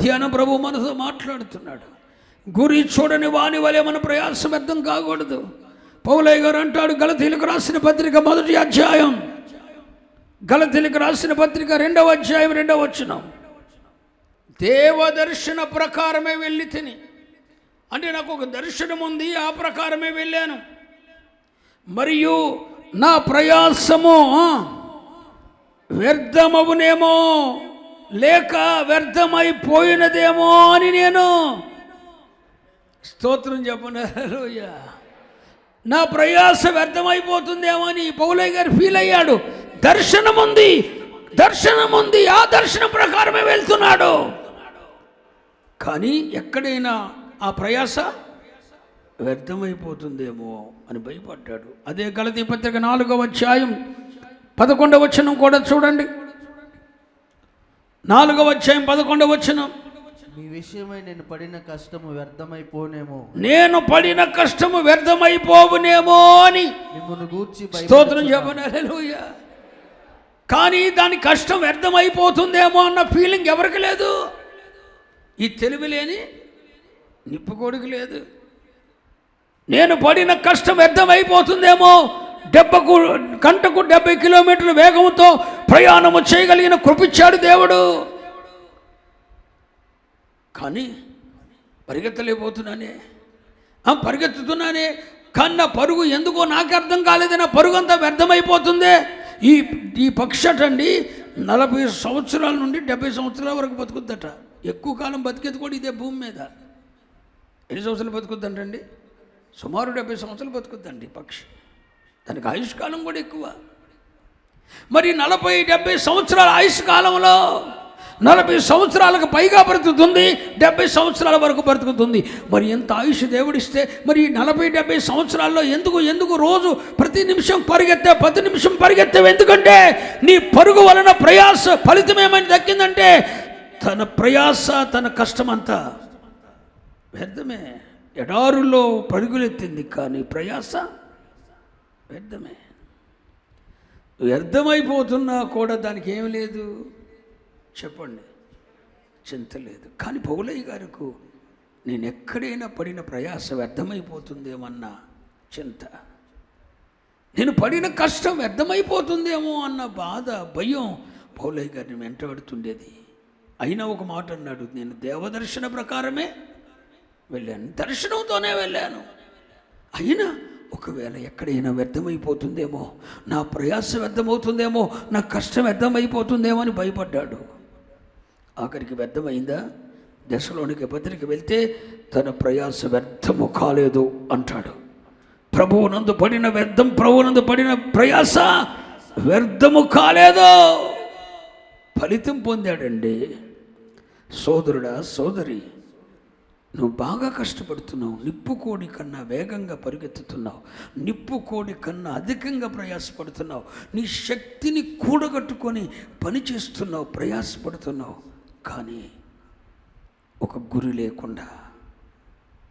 మధ్యాహ్నం ప్రభు మనతో మాట్లాడుతున్నాడు. గురి చూడని వాని వలె మన ప్రయాసం వ్యర్థం కాకూడదు. పౌలయ్య గారు అంటాడు, గలతీయులకు రాసిన పత్రిక 1వ అధ్యాయం, గలతీయులకు రాసిన పత్రిక 2వ అధ్యాయం 2వ వచనం, దేవదర్శన ప్రకారమే వెళ్ళి తిని, అంటే నాకు ఒక దర్శనం ఉంది, ఆ ప్రకారమే వెళ్ళాను, మరియు నా ప్రయాసము వ్యర్థమవునేమో లేక వ్యర్థమైపోయినదేమో అని నేను స్తోత్రం చెప్పను. హల్లెలూయా. నా ప్రయాస వ్యర్థమైపోతుందేమో అని పౌలయ్య గారు ఫీల్ అయ్యాడు. దర్శనం ఉంది, ఆ దర్శనం ప్రకారమే వెళ్తున్నాడు. కానీ ఎక్కడైనా ఆ ప్రయాస వ్యర్థమైపోతుందేమో అని భయపడ్డాడు. అదే గలతీ పత్రిక 4వ అధ్యాయం 11వ వచనం కూడా చూడండి. 4వ అధ్యాయం 11వ వచనం, మీ విషయమై నేను పడిన కష్టము వ్యర్థమైపోనేమో, నేను పడిన కష్టము వ్యర్థమైపోవునేమో అని మిమ్మును గూర్చి స్తోత్రం చెప్పను. హల్లెలూయా. కానీ దాని కష్టం వ్యర్థమైపోతుందేమో అన్న ఫీలింగ్ ఎవరికి లేదు? ఈ తెలివి లేని నిప్పుకోడికి లేదు. నేను పడిన కష్టం వ్యర్థమైపోతుందేమో, గంటకు 70 కిలోమీటర్ల వేగంతో ప్రయాణము చేయగలిగిన కృపిచ్చాడు దేవుడు. కానీ పరిగెత్తుతున్నానే, కానీ నా పరుగు ఎందుకో నాకు అర్థం కాలేదు. నా పరుగు అంతా వ్యర్థమైపోతుంది. ఈ పక్షి అటండి 40 సంవత్సరాల నుండి 70 సంవత్సరాల వరకు బతుకుద్దట. ఎక్కువ కాలం బతికేది కూడా ఇదే భూమి మీద. ఎన్ని సంవత్సరాలు బతుకుద్దంటండి? సుమారు 70 సంవత్సరాలు బతుకుద్దండి పక్షి. దానికి ఆయుష్కాలం కూడా ఎక్కువ. మరి 40-70 సంవత్సరాల ఆయుష్కాలంలో 40 సంవత్సరాలకు పైగా బ్రతుకుతుంది, 70 సంవత్సరాల వరకు బ్రతుకుతుంది. మరి ఎంత ఆయుష్ దేవుడిస్తే మరి 40-70 సంవత్సరాల్లో ఎందుకు రోజు ప్రతి నిమిషం పరిగెత్తావు? ఎందుకంటే నీ పరుగు వలన ప్రయాస ఫలితం ఏమని దక్కిందంటే, తన ప్రయాస తన కష్టమంతా వ్యర్థమే. ఎడారుల్లో పరుగులెత్తింది, కానీ ప్రయాస వ్యర్థమే. వ్యర్థమైపోతున్నా కూడా దానికి ఏమి లేదు చెప్పండి, చింత లేదు. కానీ పౌలయ్య గారికి నేను ఎక్కడైనా పడిన ప్రయాస వ్యర్థమైపోతుందేమన్న చింత, నేను పడిన కష్టం వ్యర్థమైపోతుందేమో అన్న బాధ, భయం పౌలయ్య గారిని వెంటాడుతుండేది. అయినా ఒక మాట అన్నాడు, నేను దేవదర్శన ప్రకారమే వెళ్ళాను, దర్శనంతోనే వెళ్ళాను. అయినా ఒకవేళ ఎక్కడైనా వ్యర్థమైపోతుందేమో, నా ప్రయాస వ్యర్థమవుతుందేమో, నా కష్టం వ్యర్థమైపోతుందేమో అని భయపడ్డాడు. ఆఖరికి వ్యర్థమైందా? దశలోనికి పత్రిక వెళ్తే తన ప్రయాస వ్యర్థము కాలేదు అంటాడు. ప్రభువునందు పడిన ప్రయాస వ్యర్థము కాలేదు, ఫలితం పొందాడండి. సోదరుడా, సోదరి, నువ్వు బాగా కష్టపడుతున్నావు, నిప్పుకోడి కన్నా వేగంగా పరిగెత్తుతున్నావు, నిప్పుకోడి కన్నా అధికంగా ప్రయాసపడుతున్నావు, నీ శక్తిని కూడగట్టుకొని పని చేస్తున్నావు, ప్రయాసపడుతున్నావు. కానీ ఒక గురి లేకుండా,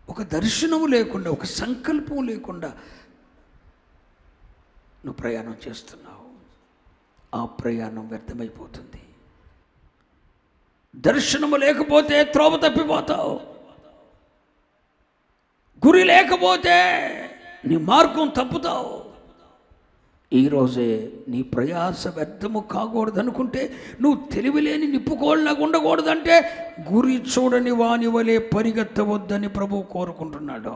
ఒక దర్శనం లేకుండా, ఒక సంకల్పం లేకుండా నువ్వు ప్రయాణం చేస్తున్నావు. ఆ ప్రయాణం వ్యర్థమైపోతుంది. దర్శనము లేకపోతే త్రోవ తప్పిపోతావు. గురి లేకపోతే నీ మార్గం తప్పుతావు. ఈరోజే నీ ప్రయాస వ్యర్థము కాకూడదు అనుకుంటే, నువ్వు తెలివిలేని నిప్పుకోళ్ళగా ఉండకూడదంటే, గురి చూడని వాని వలె పరిగెత్తవద్దని ప్రభు కోరుకుంటున్నాడు.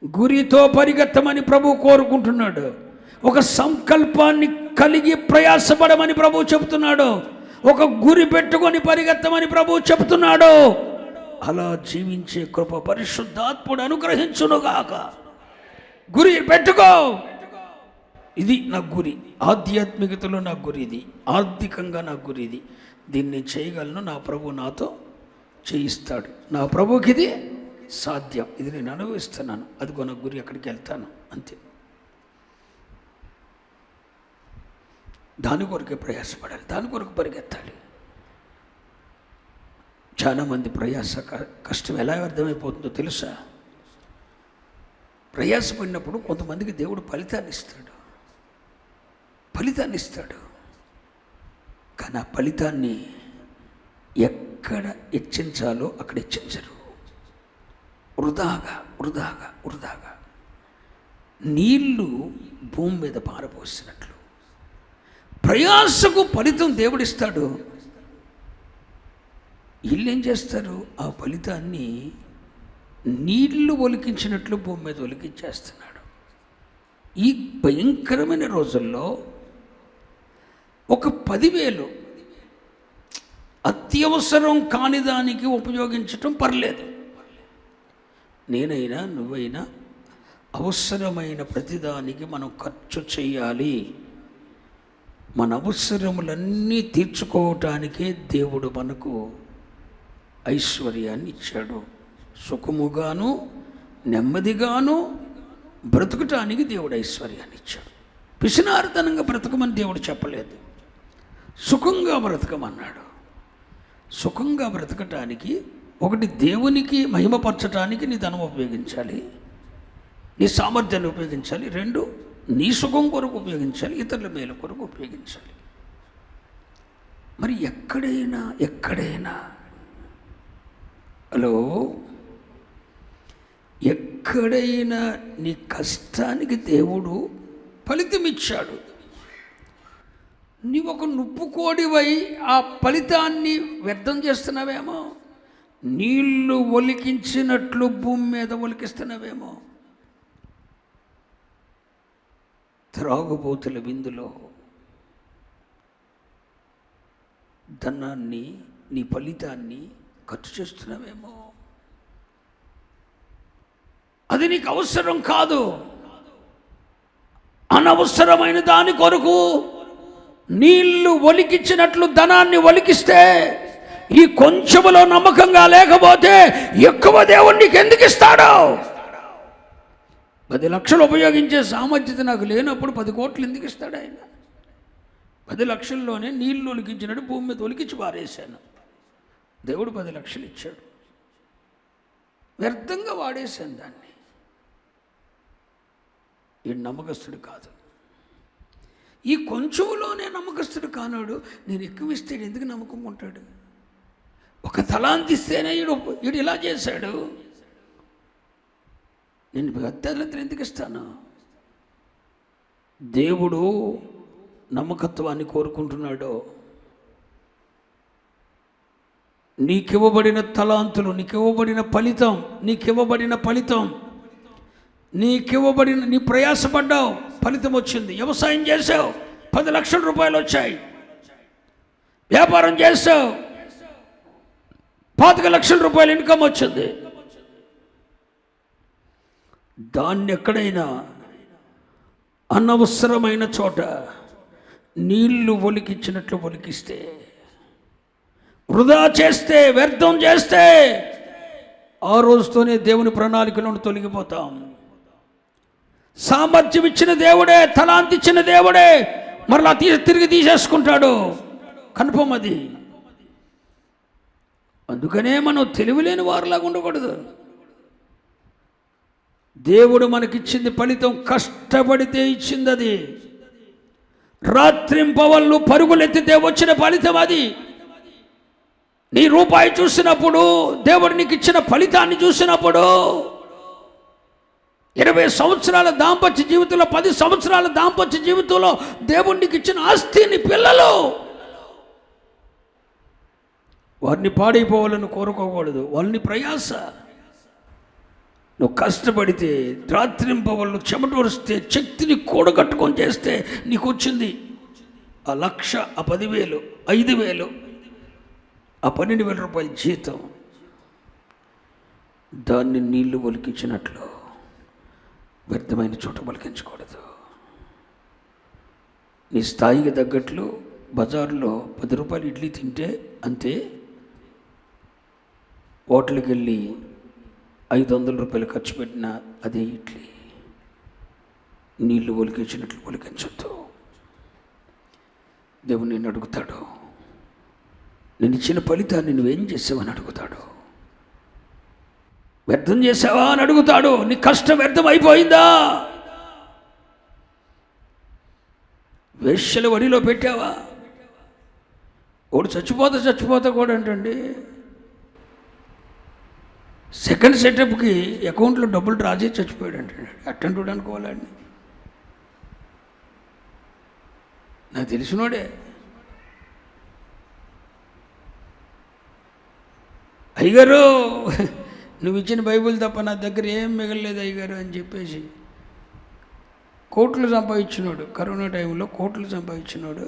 గురితో పరిగెత్తమని ప్రభు కోరుకుంటున్నాడు. ఒక సంకల్పాన్ని కలిగి ప్రయాసపడమని ప్రభు చెబుతున్నాడు. ఒక గురి పెట్టుకొని పరిగెత్తమని ప్రభు చెబుతున్నాడు. అలా జీవించే కృప పరిశుద్ధాత్ముడు అనుగ్రహించునుగాక. గురి పెట్టుకో. ఇది నా గురి, ఆధ్యాత్మికతలో నా గురి ఇది, ఆర్థికంగా నా గురి ఇది, దీన్ని చేయగలను, నా ప్రభు నాతో చేయిస్తాడు, నా ప్రభుకి ఇది సాధ్యం, ఇది నేను అనుభవిస్తున్నాను, అదిగో నా గురి, అక్కడికి వెళ్తాను, అంతే. దాని కొరకే ప్రయాసపడాలి, దాని కొరకు పరిగెత్తాలి. చాలామంది ప్రయాస కష్టం ఎలా అర్థమైపోతుందో తెలుసా? ప్రయాసపడినప్పుడు కొంతమందికి దేవుడు ఫలితాన్ని ఇస్తాడు. కానీ ఆ ఫలితాన్ని ఎక్కడ హెచ్చించాలో అక్కడ హెచ్చించరు. వృధాగా వృధాగా వృధాగా నీళ్లు భూమి మీద పారపోసినట్లు ప్రయాసకు ఫలితం దేవుడిస్తాడు. వీళ్ళేం చేస్తారు? ఆ ఫలితాన్ని నీళ్లు ఒలికించినట్లు భూమి మీద ఒలికించేస్తున్నాడు. ఈ భయంకరమైన రోజుల్లో ఒక 10,000 అత్యవసరం కాని దానికి ఉపయోగించటం పర్లేదు. నేనైనా నువ్వైనా అవసరమైన ప్రతిదానికి మనం ఖర్చు చేయాలి. మన అవసరములన్నీ తీర్చుకోవటానికే దేవుడు మనకు ఐశ్వర్యాన్ని ఇచ్చాడు. సుఖముగాను నెమ్మదిగాను బ్రతుకటానికి దేవుడు ఐశ్వర్యాన్ని ఇచ్చాడు. పిసినారితనంగా బ్రతకమని దేవుడు చెప్పలేదు, సుఖంగా బ్రతకమన్నాడు. సుఖంగా బ్రతకటానికి ఒకటి దేవునికి మహిమపరచటానికి నీ ధనం ఉపయోగించాలి, నీ సామర్థ్యాన్ని ఉపయోగించాలి. 2 నీ సుఖం కొరకు ఉపయోగించాలి, ఇతరుల మేలు కొరకు ఉపయోగించాలి. మరి ఎక్కడైనా హలో, ఎక్కడైనా నీ కష్టానికి దేవుడు ఫలితం ఇచ్చాడు. నీవు ఒక నుప్పుకోడివై ఆ ఫలితాన్ని వ్యర్థం చేస్తున్నావేమో, నీళ్లు ఒలికించినట్లు భూమి మీద ఒలికిస్తున్నావేమో. త్రాగుబోతుల విందులో ధనాన్ని, నీ ఫలితాన్ని ఖర్చు చేస్తున్నావేమో. అది నీకు అవసరం కాదు. అనవసరమైన దాని కొరకు నీళ్లు ఒలికించినట్లు ధనాన్ని ఒలికిస్తే, ఈ కొంచెములో నమ్మకంగా లేకపోతే ఎక్కువ దేవుడు నీకు ఎందుకు ఇస్తాడు? 10 లక్షలు ఉపయోగించే సామర్థ్యత నాకు లేనప్పుడు 10 కోట్లు ఎందుకు ఇస్తాడు ఆయన? 10 లక్షల్లోనే నీళ్లు ఒలికించినట్టు భూమి మీద ఒలికించి పారేశాను. దేవుడు 10 లక్షలు ఇచ్చాడు, వ్యర్థంగా వాడేశాను దాన్ని. ఈ నమ్మకస్తుడు కాదు. ఈ కొంచెంలోనే నమ్మకస్తుడు కానాడు. నేను ఎక్కువ ఇస్తే ఎందుకు నమ్మకం ఉంటాడు? ఒక తలాంతి ఇస్తేనే వీడు ఇలా చేశాడు, నేను 10 ఎందుకు ఇస్తాను? దేవుడు నమ్మకత్వాన్ని కోరుకుంటున్నాడు. నీకివ్వబడిన తలాంతులు, నీకివ్వబడిన ఫలితం, నీకివ్వబడిన నీ ప్రయాసపడ్డావు, ఫలితం వచ్చింది. వ్యవసాయం చేసావు, 10 లక్షల రూపాయలు వచ్చాయి. వ్యాపారం చేసావు, 25 లక్షల రూపాయలు ఇన్కమ్ వచ్చింది. దాన్ని ఎక్కడైనా అనవసరమైన చోట నీళ్లు ఒలికించినట్లు ఒలికిస్తే, వృధా చేస్తే, వ్యర్థం చేస్తే, ఆ రోజుతోనే దేవుని ప్రణాళికలను తొలగిపోతాం. సామర్థ్యం ఇచ్చిన దేవుడే, తలాంతి ఇచ్చిన దేవుడే మరలా తిరిగి తీసేసుకుంటాడు. కన్ఫర్మ్ అది. అందుకనే మనం తెలివిలేని వారిలాగా ఉండకూడదు. దేవుడు మనకిచ్చింది ఫలితం, కష్టపడితే ఇచ్చింది అది. రాత్రింపవళ్ళు పరుగులెత్తితే వచ్చిన ఫలితం అది. నీ రూపాయి చూసినప్పుడు, దేవుడు నీకు ఇచ్చిన ఫలితాన్ని చూసినప్పుడు, 20 సంవత్సరాల దాంపత్య జీవితంలో, 10 సంవత్సరాల దాంపత్య జీవితంలో దేవుడు నీకు ఇచ్చిన ఆస్తిని, పిల్లలు, వారిని పాడైపోవాలని కోరుకోకూడదు. వాళ్ళని ప్రయాస, నువ్వు కష్టపడితే, రాత్రింపవళ్ళు చెమటోరిస్తే, శక్తిని కూడగట్టుకొని చేస్తే నీకు వచ్చింది ఆ 1,00,000, ఆ 10,000, 5,000, ఆ 12,000 రూపాయల జీతం. దాన్ని నీళ్లు ఒలికించినట్లు వ్యర్థమైన చోట ఒలికించకూడదు. నీ స్థాయికి తగ్గట్లు బజారులో 10 రూపాయలు ఇడ్లీ తింటే అంతే, హోటల్కి వెళ్ళి 500 రూపాయలు ఖర్చు పెట్టిన అదే ఇడ్లీ. నీళ్లు ఒలికించినట్లు ఒలికించొద్దు. దేవుడు నిన్ను అడుగుతాడు, నేను ఇచ్చిన ఫలితాన్ని నువ్వేం చేసావని అడుగుతాడు. వ్యర్థం చేసావా అని అడుగుతాడు. నీ కష్టం వ్యర్థం అయిపోయిందా? వేశ్యల వడిలో పెట్టావా? వాడు చచ్చిపోతా కూడా ఏంటండి, సెకండ్ సెటప్కి అకౌంట్లో డబ్బులు డ్రా చేసి చచ్చిపోయాడు అంటాడు. అట్టంటుడు అనుకోవాలండి. నాకు తెలిసినోడే. అయ్యగారు నువ్వు ఇచ్చిన బైబిల్ తప్ప నా దగ్గర ఏం మిగలలేదు అయ్యగారు అని చెప్పేసి కోట్లు సంపాదించినాడు. కరోనా టైంలో కోట్లు సంపాదించినాడు.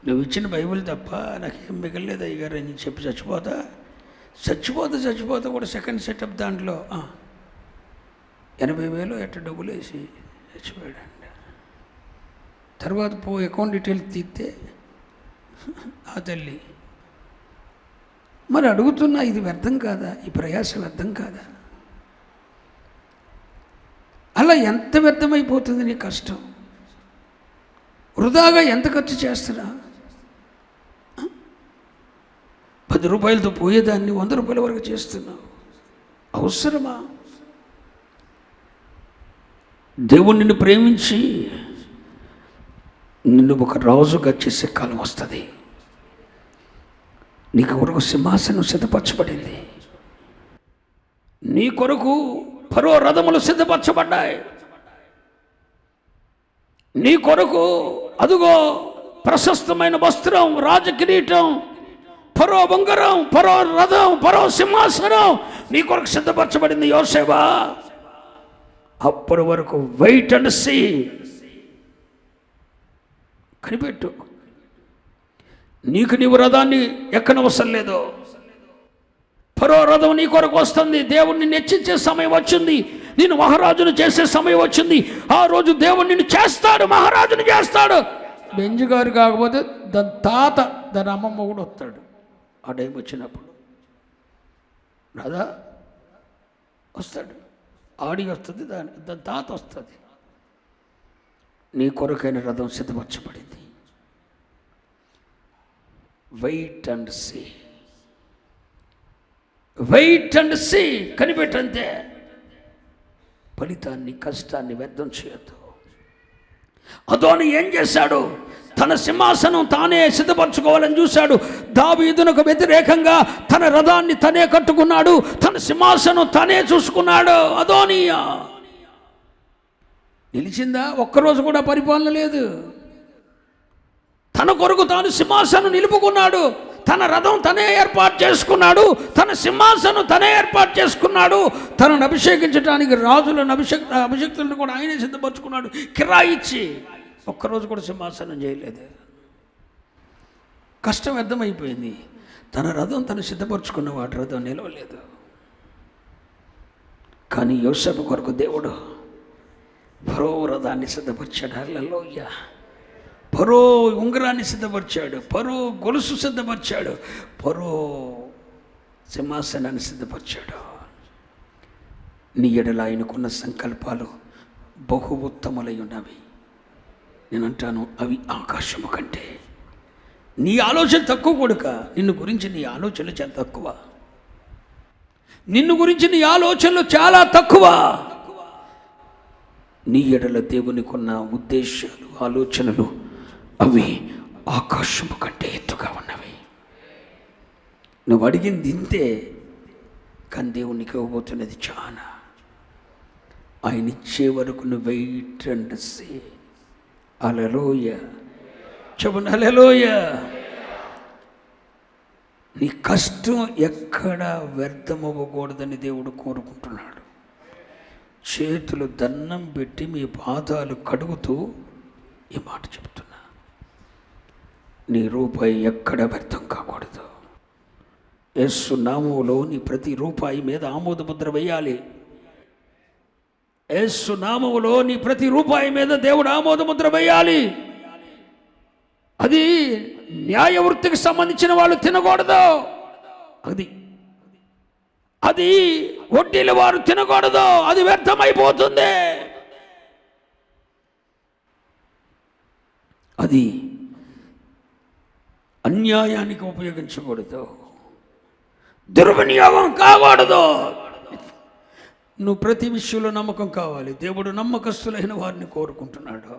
నువ్వు ఇచ్చిన బైబిల్ తప్ప నాకేం మిగలలేదు అయ్యగారు అని చెప్పి చచ్చిపోతా కూడా సెకండ్ సెటప్ దాంట్లో 80,000 ఎట్ట డబ్బులు వేసి చచ్చిపోయాడండి. తర్వాత అకౌంట్ డీటెయిల్స్ తీస్తే ఆ తల్లి. మరి అడుగుతున్నా, ఇది వ్యర్థం కాదా? ఈ ప్రయాస వ్యర్థం కాదా? అలా ఎంత వ్యర్థమైపోతుంది నీ కష్టం? వృధాగా ఎంత ఖర్చు చేస్తున్నా? 10 రూపాయలతో పోయేదాన్ని 100 రూపాయల వరకు చేస్తున్నావు. అవసరమా? దేవుడు నిన్ను ప్రేమించి నిన్ను ఒక రాజుగా చేసే కాలం వస్తుంది. నీ కొరకు సింహాసనం సిద్ధపరచబడింది. నీ కొరకు ఫరో రథములు సిద్ధపరచబడ్డాయి. నీ కొరకు అదుగో ప్రశస్తమైన వస్త్రం, రాజకిరీటం, ఫరో బంగారం, ఫరో రథం, ఫరో సింహాసనం నీ కొరకు సిద్ధపరచబడింది. యోసేవా, అప్పటి వరకు వెయిట్ అండ్ సీ. కనిపెట్టు. నీవు రథాన్ని ఎక్కనవసరం లేదు. ఫరో రథం నీ కొరకు వస్తుంది. దేవుడిని నెచ్చించే సమయం వచ్చింది. నేను మహారాజును చేసే సమయం వచ్చింది. ఆ రోజు దేవుడు నిన్ను చేస్తాడు, మహారాజుని చేస్తాడు. బెంజ్ గారు కాకపోతే దాని తాత, దాని అమ్మమ్మ కూడా వస్తాడు. ఆ టైం వచ్చినప్పుడు రాదా వస్తాడు. ఆడి వస్తుంది, దాని తాత వస్తుంది. నీ కొరకైన రథం సిద్ధపరచబడింది. Wait and see, wait and see. కనిపెట్టంతే. ఫలితాన్ని, కష్టాన్ని వ్యర్థం చేయొద్దు. అదోని ఏం చేశాడు? తన సింహాసనం తానే సిద్ధపరచుకోవాలని చూశాడు. దావీదునకు వ్యతిరేకంగా తన రథాన్ని తనే కట్టుకున్నాడు. తన సింహాసనం తనే చూసుకున్నాడు. అదోనియా నిలిచిందా? ఒక్కరోజు కూడా పరిపాలన లేదు. తన కొరకు తాను సింహాసనం నిలుపుకున్నాడు. తన రథం తనే ఏర్పాటు చేసుకున్నాడు. తన సింహాసనం తనే ఏర్పాటు చేసుకున్నాడు. తనను అభిషేకించడానికి రాజులను అభిషేక్తులను కూడా ఆయనే సిద్ధపరచుకున్నాడు. కిరాయిచ్చి ఒక్కరోజు కూడా సింహాసనం చేయలేదు. కష్టం వ్యర్థమైపోయింది. తన రథం తను సిద్ధపరచుకున్న వాటి రథం నిలవలేదు. కానీ యోసేపు కొరకు దేవుడు ఫరో రథాన్ని సిద్ధపరిచాడు. హల్లెలూయా. ఫరో ఉంగరాన్ని సిద్ధపరిచాడు. ఫరో గొలుసు సిద్ధపరిచాడు. ఫరో సింహాసనాన్ని సిద్ధపరిచాడు. నీ ఎడల ఆయనకున్న సంకల్పాలు బహు ఉత్తములై ఉన్నవి. నేనంటాను, అవి ఆకాశము కంటే. నీ ఆలోచన తక్కువ కొడుక. నిన్ను గురించి నీ ఆలోచనలు చాలా తక్కువ. నిన్ను గురించి నీ ఆలోచనలు చాలా తక్కువ. నీ ఎడల దేవునికి ఉన్న ఉద్దేశాలు, ఆలోచనలు అవి ఆకాశము కంటే ఎత్తుగా ఉన్నవి. నువ్వు అడిగింది ఇంతే, కానీ దేవునికి ఇవ్వబోతున్నది చాలా. ఆయన ఇచ్చే వరకు నువ్వు వెయిట్ అండ్ సీ. హల్లెలూయా. చెప్పండి హల్లెలూయా. నీ కష్టం ఎక్కడ వ్యర్థమవ్వకూడదని దేవుడు కోరుకుంటున్నాడు. చేతులు దండం పెట్టి మీ పాదాలు కడుగుతూ ఈ మాట చెప్తున్నా, నీ రూపాయి ఎక్కడ వ్యర్థం కాకూడదు. యేసు నామములో నీ ప్రతి రూపాయి మీద ఆమోద ముద్ర వేయాలి. యేసు నామములో నీ ప్రతి రూపాయి మీద దేవుడు ఆమోద ముద్ర వేయాలి. అది న్యాయ వృత్తికి సంబంధించిన వాళ్ళు తినకూడదు. అది వడ్డీల వారు తినకూడదు. అది వ్యర్థమైపోతుంది. అది అన్యాయానికి ఉపయోగించకూడదు. దుర్వినియోగం కాకూడదు. నువ్వు ప్రతి విషయంలో నమ్మకం కావాలి. దేవుడు నమ్మకస్తులైన వారిని కోరుకుంటున్నాడు.